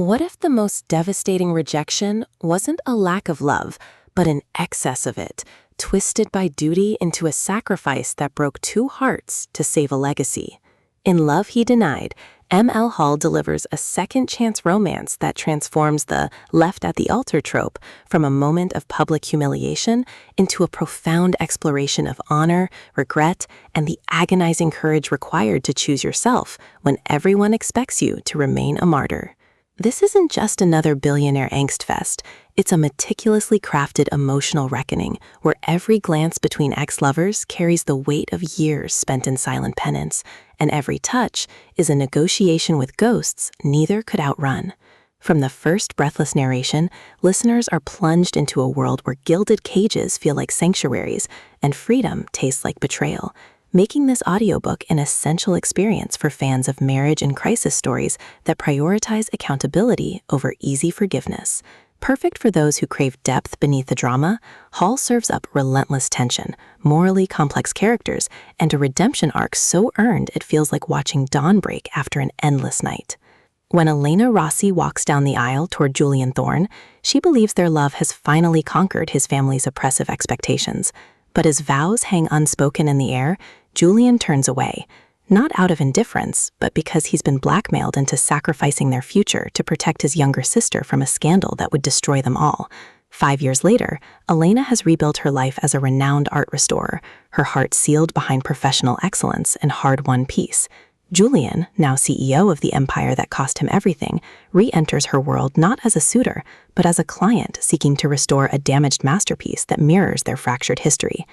What if the most devastating rejection wasn't a lack of love, but an excess of it, twisted by duty into a sacrifice that broke two hearts to save a legacy? In Love He Denied, M.L. Hall delivers a second-chance romance that transforms the left at the altar trope from a moment of public humiliation into a profound exploration of honor, regret, and the agonizing courage required to choose yourself when everyone expects you to remain a martyr. This isn't just another billionaire angst fest. It's a meticulously crafted emotional reckoning where every glance between ex-lovers carries the weight of years spent in silent penance, and every touch is a negotiation with ghosts neither could outrun. From the first breathless narration, listeners are plunged into a world where gilded cages feel like sanctuaries and freedom tastes like betrayal, making this audiobook an essential experience for fans of marriage and crisis stories that prioritize accountability over easy forgiveness. Perfect for those who crave depth beneath the drama, Hall serves up relentless tension, morally complex characters, and a redemption arc so earned it feels like watching dawn break after an endless night. When Elena Rossi walks down the aisle toward Julian Thorne, she believes their love has finally conquered his family's oppressive expectations. But as vows hang unspoken in the air, Julian turns away, not out of indifference, but because he's been blackmailed into sacrificing their future to protect his younger sister from a scandal that would destroy them all. 5 years later, Elena has rebuilt her life as a renowned art restorer, her heart sealed behind professional excellence and hard-won peace. Julian, now CEO of the empire that cost him everything, re-enters her world not as a suitor, but as a client seeking to restore a damaged masterpiece that mirrors their fractured history.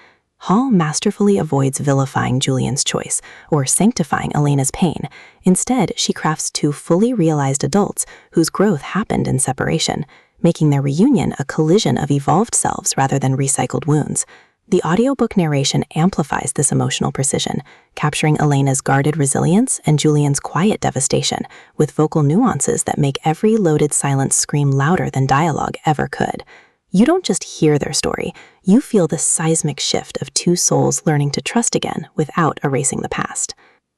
Hall masterfully avoids vilifying Julian's choice or sanctifying Elena's pain. Instead, she crafts two fully realized adults whose growth happened in separation, making their reunion a collision of evolved selves rather than recycled wounds. The audiobook narration amplifies this emotional precision, capturing Elena's guarded resilience and Julian's quiet devastation, with vocal nuances that make every loaded silence scream louder than dialogue ever could. You don't just hear their story, you feel the seismic shift of two souls learning to trust again without erasing the past.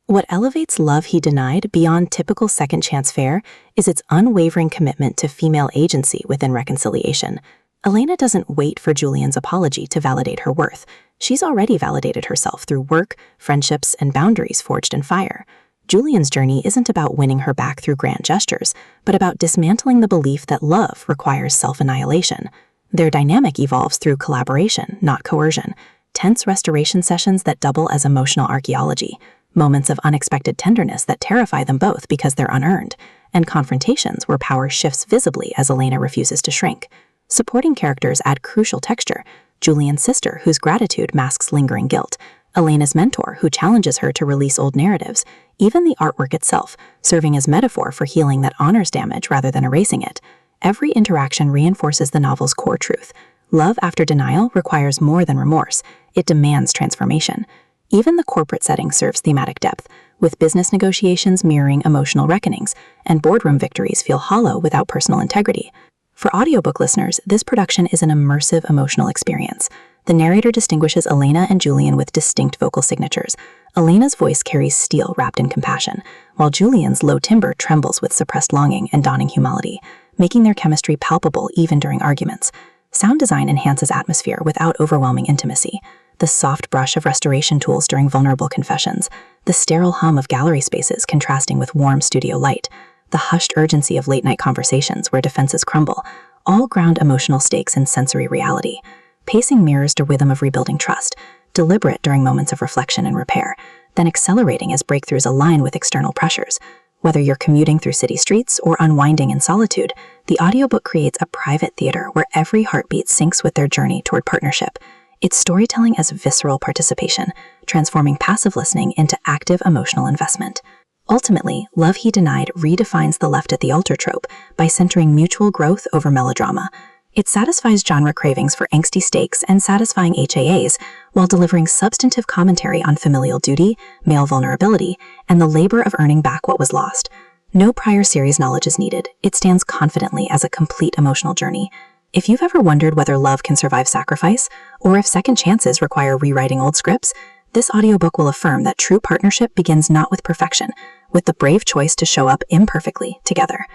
What elevates Love He Denied beyond typical second-chance fare is its unwavering commitment to female agency within reconciliation. Elena doesn't wait for Julian's apology to validate her worth. She's already validated herself through work, friendships, and boundaries forged in fire. Julian's journey isn't about winning her back through grand gestures, but about dismantling the belief that love requires self-annihilation. Their dynamic evolves through collaboration, not coercion, tense restoration sessions that double as emotional archaeology, moments of unexpected tenderness that terrify them both because they're unearned, and confrontations where power shifts visibly as Elena refuses to shrink. Supporting characters add crucial texture: Julian's sister, whose gratitude masks lingering guilt, Elena's mentor, who challenges her to release old narratives, even the artwork itself, serving as metaphor for healing that honors damage rather than erasing it. Every interaction reinforces the novel's core truth. Love after denial requires more than remorse. It demands transformation. Even the corporate setting serves thematic depth, with business negotiations mirroring emotional reckonings, and boardroom victories feel hollow without personal integrity. For audiobook listeners, this production is an immersive emotional experience. The narrator distinguishes Elena and Julian with distinct vocal signatures. Elena's voice carries steel wrapped in compassion, while Julian's low timbre trembles with suppressed longing and dawning humility, making their chemistry palpable even during arguments. Sound design enhances atmosphere without overwhelming intimacy. The soft brush of restoration tools during vulnerable confessions, the sterile hum of gallery spaces contrasting with warm studio light, the hushed urgency of late-night conversations where defenses crumble, all ground emotional stakes in sensory reality. Pacing mirrors the rhythm of rebuilding trust, deliberate during moments of reflection and repair, then accelerating as breakthroughs align with external pressures. Whether you're commuting through city streets or unwinding in solitude, the audiobook creates a private theater where every heartbeat syncs with their journey toward partnership. It's storytelling as visceral participation, transforming passive listening into active emotional investment. Ultimately, Love He Denied redefines the left at the altar trope by centering mutual growth over melodrama. It satisfies genre cravings for angsty stakes and satisfying HAAs, while delivering substantive commentary on familial duty, male vulnerability, and the labor of earning back what was lost. No prior series knowledge is needed. It stands confidently as a complete emotional journey. If you've ever wondered whether love can survive sacrifice, or if second chances require rewriting old scripts, this audiobook will affirm that true partnership begins not with perfection, with the brave choice to show up imperfectly together.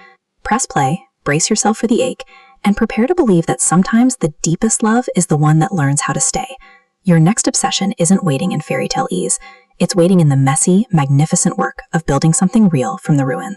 Press play, brace yourself for the ache, and prepare to believe that sometimes the deepest love is the one that learns how to stay. Your next obsession isn't waiting in fairy tale ease. It's waiting in the messy, magnificent work of building something real from the ruins.